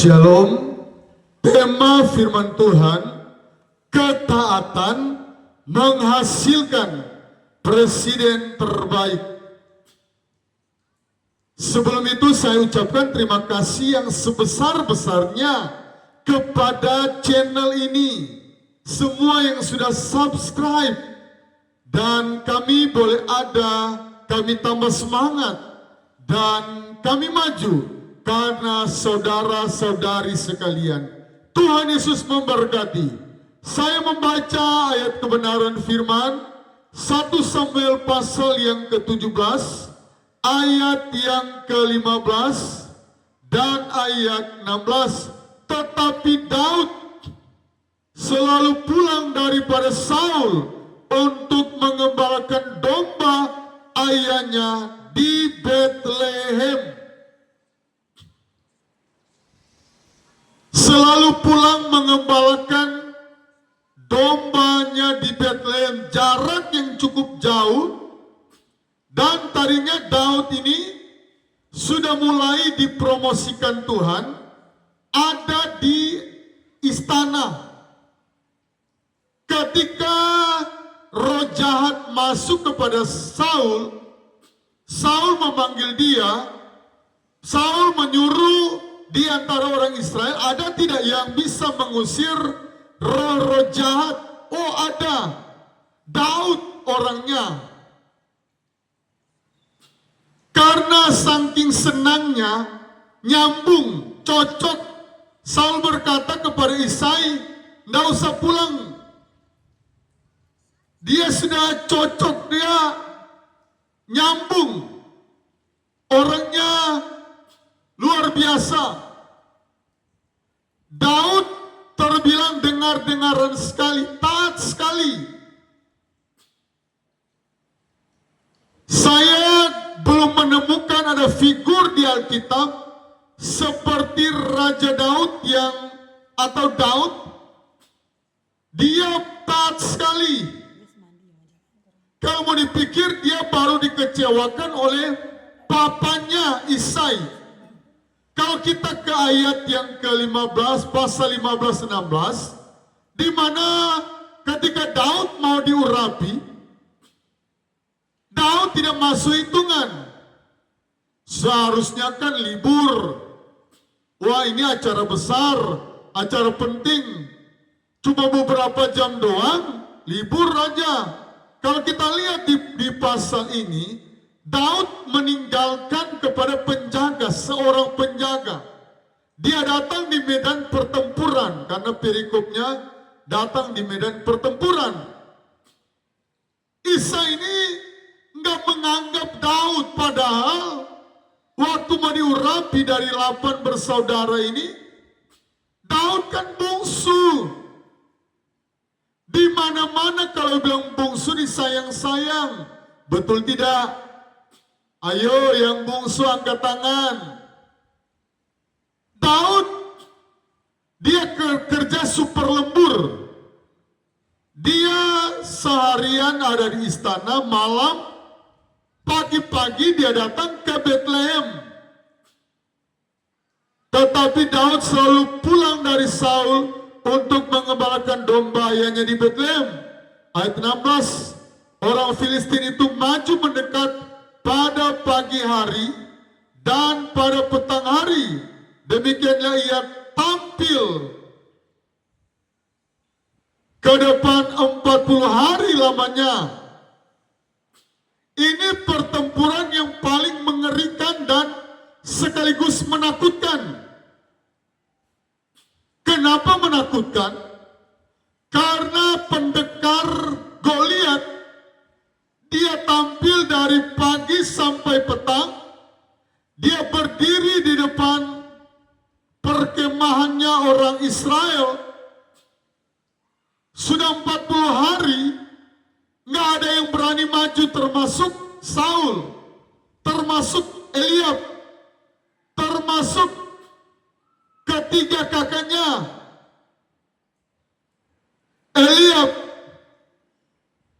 Shalom. Tema firman Tuhan, ketaatan menghasilkan presiden terbaik. Sebelum itu saya ucapkan terima kasih yang sebesar-besarnya kepada channel ini. Semua yang sudah subscribe dan kami boleh ada, kami tambah semangat dan kami maju karena saudara-saudari sekalian. Tuhan Yesus memberkati. Saya membaca ayat kebenaran firman 1 Samuel pasal yang ke-17, ayat yang ke-15 dan ayat 16. Tetapi Daud selalu pulang daripada Saul untuk mengembalakan domba ayahnya di Betlehem. Selalu pulang mengembalakan dombanya di Betlehem, jarak yang cukup jauh. Dan tadinya Daud ini sudah mulai dipromosikan Tuhan, ada di istana. Ketika roh jahat masuk kepada Saul, Saul memanggil dia, Saul menyuruh di antara orang Israel, ada tidak yang bisa mengusir roh-roh jahat? Oh ada, Daud orangnya. Karena saking senangnya, nyambung, cocok, Saul berkata kepada Isai, nggak usah pulang. Dia sudah cocok, dia nyambung. Orangnya luar biasa. Daud terbilang dengar-dengaran sekali, taat sekali. Saya belum menemukan ada figur di Alkitab seperti Raja Daud atau Daud. Dia taat sekali. Kalau mau dipikir, dia baru dikecewakan oleh papanya Isai. Kalau kita ke ayat yang ke-15, pasal 15-16, di mana ketika Daud mau diurapi, Daud tidak masuk hitungan. Seharusnya kan libur. Wah, ini acara besar, acara penting. Cuma beberapa jam doang, libur aja. Kalau kita lihat di pasal ini, Daud meninggalkan kepada penjaga, seorang penjaga. Dia datang di medan pertempuran, karena perikopnya datang di medan pertempuran. Isai ini nggak menganggap Daud, padahal waktu mau diurapi dari 8 bersaudara ini, Daud kan bungsu. Di mana-mana kalau bilang bungsu disayang-sayang, betul tidak? Ayo yang bungsu angkat tangan. Daud, dia kerja super lembur. Dia seharian ada di istana, malam, pagi-pagi dia datang ke Betlehem. Tetapi Daud selalu pulang dari Saul untuk mengembalakan domba ayahnya di Betlehem. Ayat 16, orang Filistin itu maju mendekat pada pagi hari dan pada petang hari. Demikianlah ia tampil ke depan 40 hari lamanya. Ini pertempuran yang paling mengerikan dan sekaligus menakutkan. Kenapa menakutkan? Karena pendekar Goliat, dia tampil dari pagi sampai petang. Dia berdiri di depan perkemahannya orang Israel. Sudah 40 hari, nggak ada yang berani maju, termasuk Saul, termasuk Eliab, termasuk ketiga kakaknya, Eliab,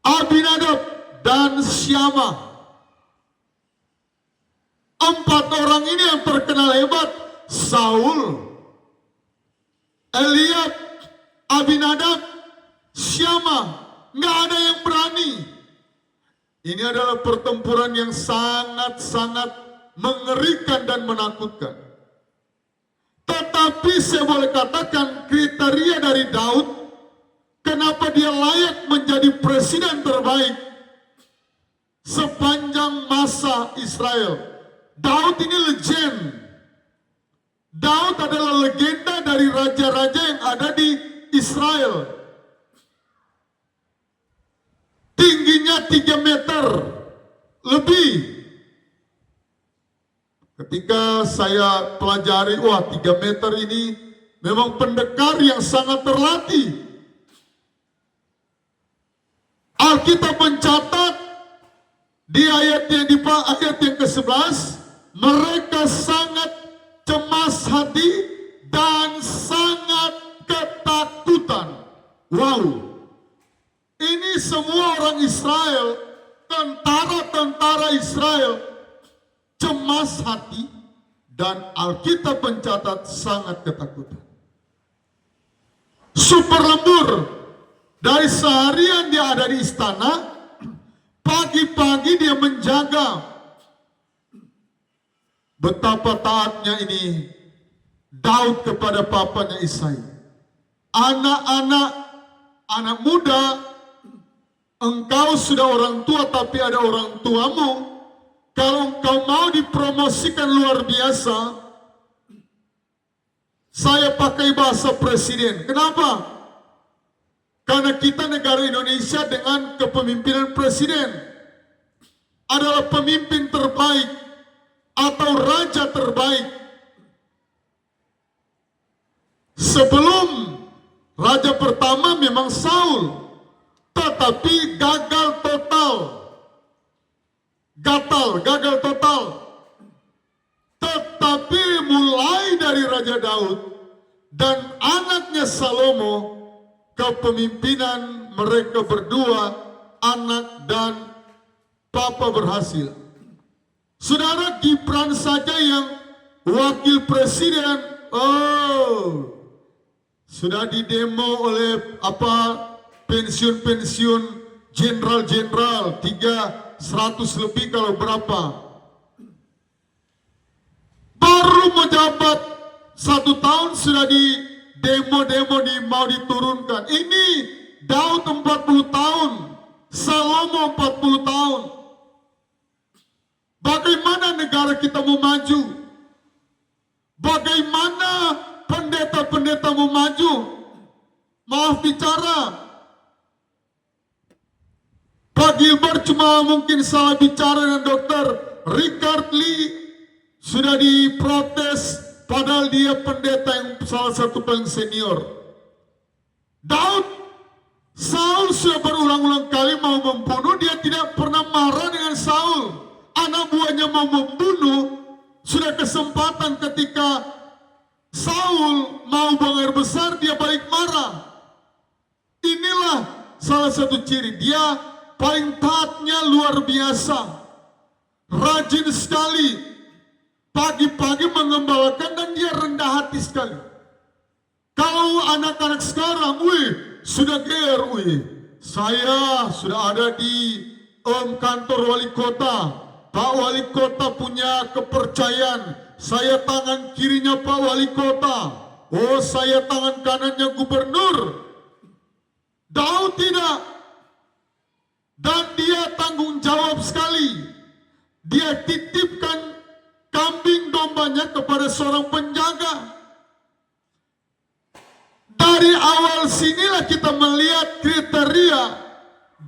Abinadab, dan Syama. 4 orang ini yang terkenal hebat. Saul Eliab, Abinadab, Syama, nggak ada yang berani. Ini adalah pertempuran yang sangat-sangat mengerikan dan menakutkan. Tetapi saya boleh katakan kriteria dari Daud, kenapa dia layak menjadi presiden terbaik sepanjang masa Israel. Daud ini legend. Daud adalah legenda dari raja-raja yang ada di Israel. Tingginya 3 meter lebih. Ketika saya pelajari, wah 3 meter ini memang pendekar yang sangat terlatih. Alkitab mencatat di ayat yang ke-11, mereka sangat cemas hati dan sangat ketakutan. Wow. Ini semua orang Israel, tentara-tentara Israel, cemas hati dan Alkitab mencatat sangat ketakutan. Super lembur, dari seharian dia ada di istana, pagi-pagi dia menjaga. Betapa taatnya ini Daud kepada papanya Isai. Anak muda, engkau sudah orang tua tapi ada orang tuamu. Kalau engkau mau dipromosikan luar biasa, saya pakai bahasa presiden. Kenapa? Karena kita negara Indonesia dengan kepemimpinan presiden adalah pemimpin terbaik atau raja terbaik. Sebelum raja pertama memang Saul, tetapi gagal total. Gagal total. Tetapi mulai dari Raja Daud dan anaknya Salomo, kepemimpinan mereka berdua, anak dan papa berhasil. Saudara, Gibran saja yang wakil presiden, sudah didemo oleh pensiun jenderal-jenderal 100 lebih kalau berapa. Baru menjabat 1 tahun sudah di demo mau diturunkan. Ini Daud 40 tahun, Salomo 40 tahun. Bagaimana negara kita mau maju? Bagaimana pendeta-pendeta mau maju? Maaf bicara, Pak Gilbert cuma mungkin salah bicara dengan Dr. Richard Lee sudah diprotes, padahal dia pendeta yang salah satu paling senior. Saul sudah berulang-ulang kali mau membunuh, dia tidak pernah marah dengan Saul. Anak buahnya mau membunuh, sudah kesempatan ketika Saul mau buang air besar, dia balik marah. Inilah salah satu ciri dia. Paling taatnya luar biasa, rajin sekali, pagi-pagi mengembalakan dan dia rendah hati sekali. Kalau anak-anak sekarang, sudah GR, saya sudah ada di kantor wali kota, Pak Wali Kota punya kepercayaan, saya tangan kirinya Pak Wali Kota, saya tangan kanannya gubernur. Daud tidak. Dan dia tanggung jawab sekali. Dia titipkan kambing dombanya kepada seorang penjaga. Dari awal sinilah kita melihat kriteria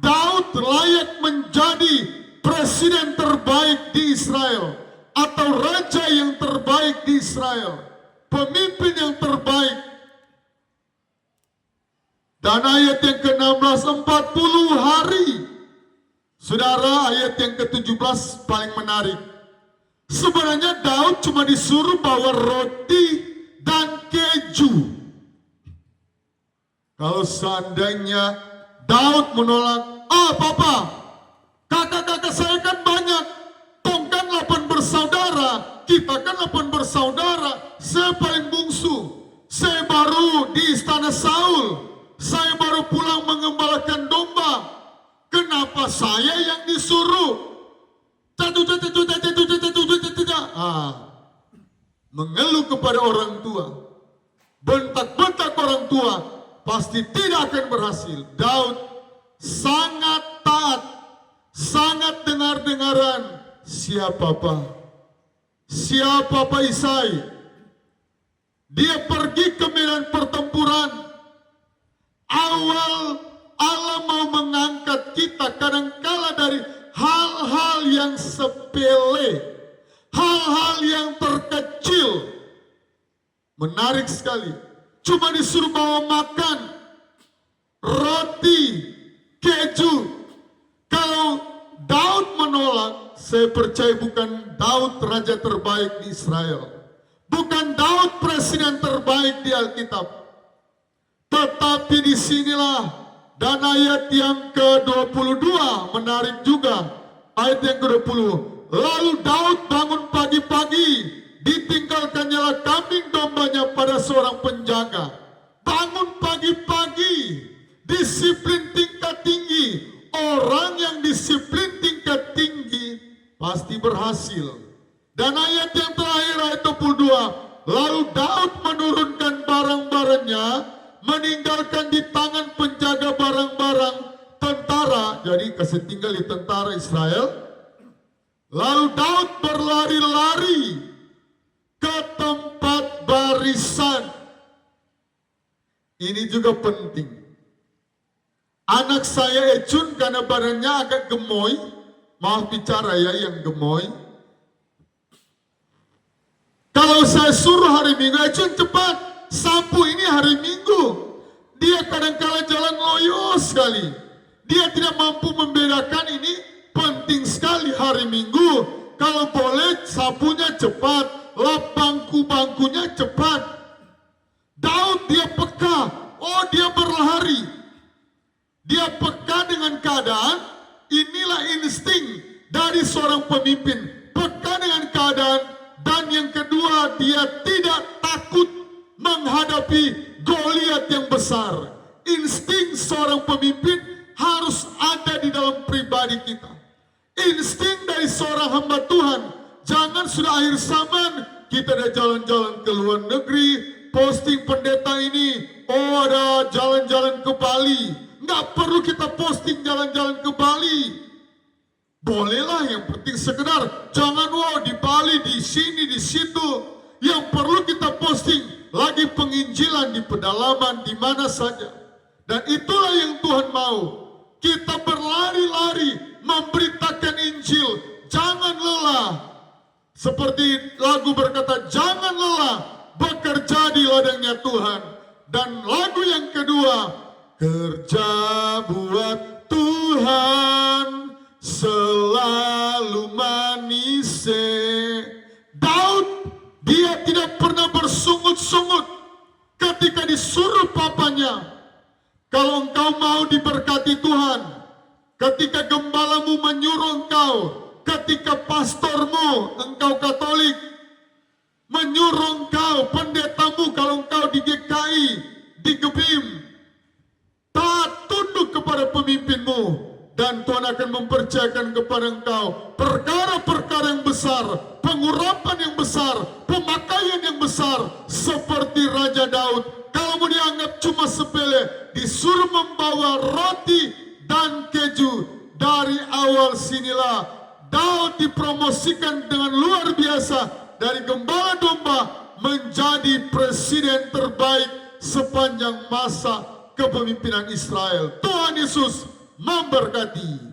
Daud layak menjadi presiden terbaik di Israel atau raja yang terbaik di Israel, pemimpin yang terbaik. Dan ayat yang ke-16, 40 hari. Saudara, ayat yang ke-17 paling menarik. Sebenarnya Daud cuma disuruh bawa roti dan keju. Kalau seandainya Daud menolak, papa, kakak-kakak saya kan banyak, tong kan 8 bersaudara, kita kan 8 bersaudara, saya paling bungsu, saya baru baru di istana Saul, saya baru pulang mengembalakan domba. Kenapa saya yang disuruh? Mengeluh kepada orang tua, bentak-bentak orang tua, pasti tidak akan berhasil. Daud sangat taat, sangat dengar-dengaran. Siapa Pak Isai? Dia pergi ke medan pertempuran. Awal Allah mau mengangkat kita kadangkala dari hal-hal yang sepele, hal-hal yang terkecil. Menarik sekali. Cuma disuruh bawa makan roti, keju. Kalau Daud menolak, saya percaya bukan Daud raja terbaik di Israel. Bukan Daud presiden terbaik di Alkitab. Tetapi disinilah, dan ayat yang ke-22 menarik juga. Ayat yang ke-20. Lalu Daud bangun pagi-pagi, ditinggalkannya kambing dombanya pada seorang penjaga. Bangun pagi-pagi, disiplin tingkat tinggi. Orang yang disiplin tingkat tinggi pasti berhasil. Dan ayat yang terakhir, ayat 22. Lalu Daud menurunkan barang-barangnya, meninggalkan di tangan penjaga barang-barang tentara. Jadi kasih tinggal di tentara Israel. Lalu Daud berlari-lari ke tempat barisan. Ini juga penting. Anak saya Ecun karena badannya agak gemoy. Maaf bicara ya yang gemoy. Kalau saya suruh hari Minggu, Ecun cepat sapu, ini hari Minggu. Dia kadang-kala jalan loyo sekali. Dia tidak mampu membedakan ini penting sekali hari Minggu. Kalau boleh sapunya cepat, lap bangku-bangkunya cepat. Daud dia peka, oh dia berlari. Dia peka dengan keadaan, inilah insting dari seorang pemimpin. Peka dengan keadaan, dan yang kedua dia tidak takut menghadapi Goliat yang besar. Insting seorang pemimpin harus ada di dalam pribadi kita. Insting dari seorang hamba Tuhan. Jangan sudah akhir zaman kita ada jalan-jalan ke luar negeri, posting pendeta ini, oh ada jalan-jalan ke Bali. Nggak perlu kita posting jalan-jalan ke Bali. Bolehlah, yang penting sekedar jangan wow di Bali, di sini, di situ. Yang perlu kita posting lagi penginjilan di pedalaman, di mana saja. Dan itulah yang Tuhan mau. Kita berlari-lari memberitakan Injil. Jangan lelah. Seperti lagu berkata, jangan lelah bekerja di ladangnya Tuhan. Dan lagu yang kedua, kerja buat Tuhan selalu manis. Daud, dia tidak pernah bersungut-sungut ketika disuruh papanya. Kalau engkau mau diberkati Tuhan, ketika gembalamu menyuruh engkau, ketika pastormu, engkau Katolik, menyuruh engkau, pendetamu kalau engkau di GKI, di Gebim, taat tunduk kepada pemimpinmu. Dan Tuhan akan mempercayakan kepada engkau perkara-perkara yang besar, pengurapan yang besar, pemakaian yang besar, seperti Raja Daud. Kalau mau dianggap cuma sepele, disuruh membawa roti dan keju. Dari awal sinilah Daud dipromosikan dengan luar biasa, dari gembala domba menjadi presiden terbaik sepanjang masa kepemimpinan Israel. Tuhan Yesus memberkati.